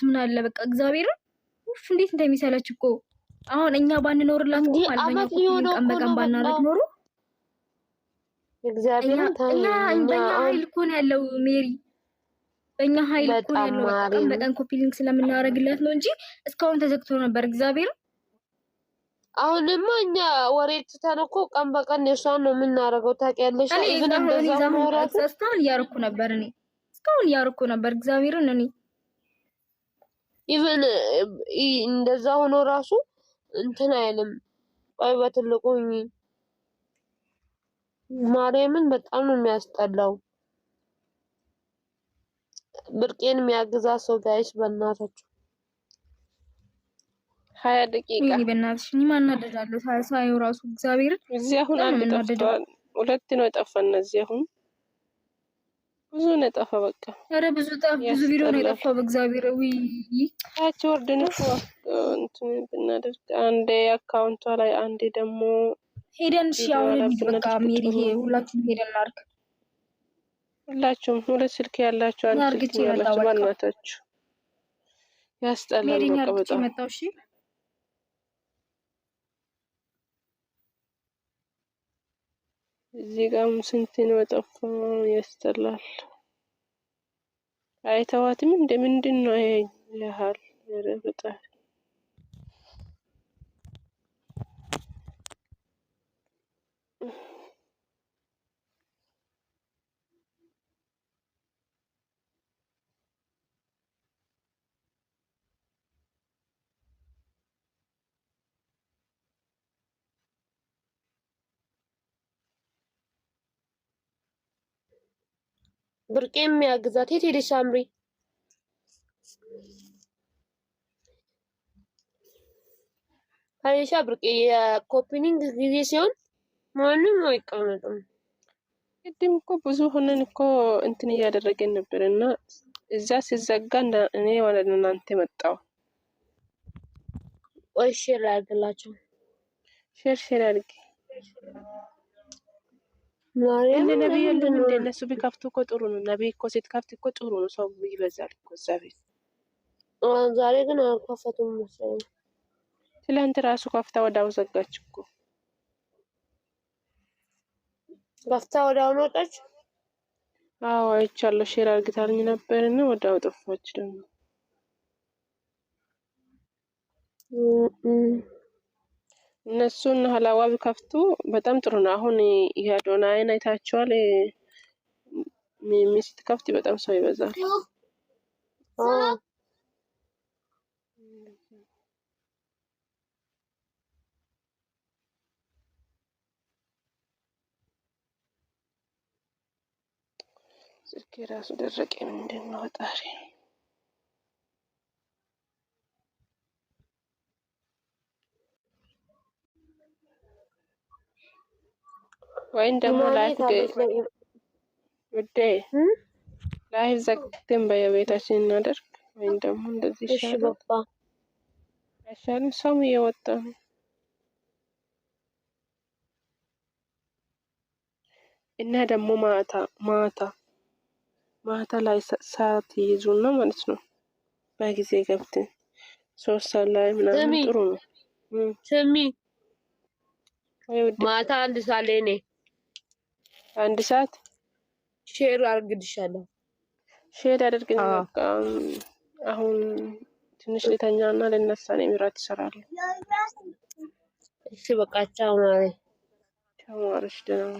ምን አለ በቃ እግዚአብሔር ኡፍ እንዴት እንደሚሰለች እኮ አሁን እኛ ባንኖርላት እኮ ማለት ነው ቀን በቀን ባናረግ ኖሮ እግዚአብሔር እኛ ኃይል እኮ ነው ያለው ሜሪ በእኛ ኃይል እኮ ነው ያለው ቀን በቀን ኮፒ ሊንክ ስለምናረግላት ነው እንጂ እስካሁን ተዘግቶ ነበር እግዚአብሔር አሁንማ እኛ ወሬ ትተን እኮ ቀን በቀን የሷን ነው የምናረገው ታውቂያለሽ ኢቭን እንደዛ ሞራት እስካሁን እያረኩ ነበር እኔ እስካሁን እያረኩ ነበር እግዚአብሔርን እኔ ኢቭን እንደዛ ሆኖ ራሱ እንትን አይልም ቆይ በትልቁ ማርያምን በጣም ነው የሚያስጠላው ብርቄን የሚያግዛ ሰው ጋይስ በእናታችሁ 20 ደቂቃ እኔ በእናትሽ እኔ ማናደዳለሁ ሳይው ራሱ እግዚአብሔር እዚህ አሁን አንድ ጠፍቷል ሁለት ነው የጠፋን እዚህ አሁን ብዙ ነው የጠፋ በቃ ኧረ ብዙ ቪዲዮ ነው የጠፋው በእግዚአብሔር ወይ ታች ወርደን እኮ እንትን ብናደርግ አንዴ አካውንቷ ላይ አንዴ ደግሞ ሄደን ሻው በቃ ሜሪ ሁላችሁም ሄደን እናርግ ሁላችሁም ሁለት ስልክ ያላችሁ አንድ ስልክ ያላችሁ በእናታችሁ ያስጠላል በቃ በጣም መጣው እሺ እዚህ ጋርም ስንት ነው የጠፋው ያስጠላል አይተዋትም እንደምንድን ነው ያህል ረበጣ ብርቄም ያግዛት የት ሄደሽ ሳምሪ አይሻ ብርቄ የኮፒኒንግ ጊዜ ሲሆን ማንም አይቀመጥም ቅድም እኮ ብዙ ሆነን እኮ እንትን እያደረገን ነበርና እዛ ሲዘጋ እኔ ወደ እናንተ መጣው ወይ ሼር አድርግላችሁ ሼር አድርጊ ማርያም ነብይ የለም እንደነሱ ቢከፍቱ እኮ ጥሩ ነው ነብይ እኮ ስትከፍት እኮ ጥሩ ነው ሰው ይበዛል እኮ እዛ ቤት ዛሬ ግን አልከፈቱም መሰለኝ ትላንት ራሱ ከፍታ ወዳው ዘጋች እኮ ከፍታ ወዳው ወጣች አዎ አይቻለሁ ሼር አድርግታልኝ ነበርና ወዳው ጠፋች ደግሞ እነሱን ሀላዋ ቢከፍቱ በጣም ጥሩ ነው አሁን ያዶናይን አይታችኋል ሚስት ከፍት በጣም ሰው ይበዛል ስልኬ ራሱ ደረቀ ምንድነው ወጣሪ ወይን ደግሞ ላይፍ ላይፍ ዘግተን በየቤታችን እናደርግ ወይን ደግሞ እንደዚህ ይሻላል አይሻልም ሰው እየወጣ እና ደግሞ ማታ ላይ ሰዓት ይይዙና ማለት ነው በጊዜ ገብተን 3 ሰዓት ላይ ምናምን ጥሩ ነው ስሚ ማታ 1 ሰዓት ላይ ነኝ 1 ሰዓት ሼር አድርግልሻለሁ ሼር አድርግልኝ በቃ አሁን ትንሽ ልተኛና ለነሳ ነው ምራት ይሰራል እሺ በቃ ቻው ማለት ቻው አርሽ ደህና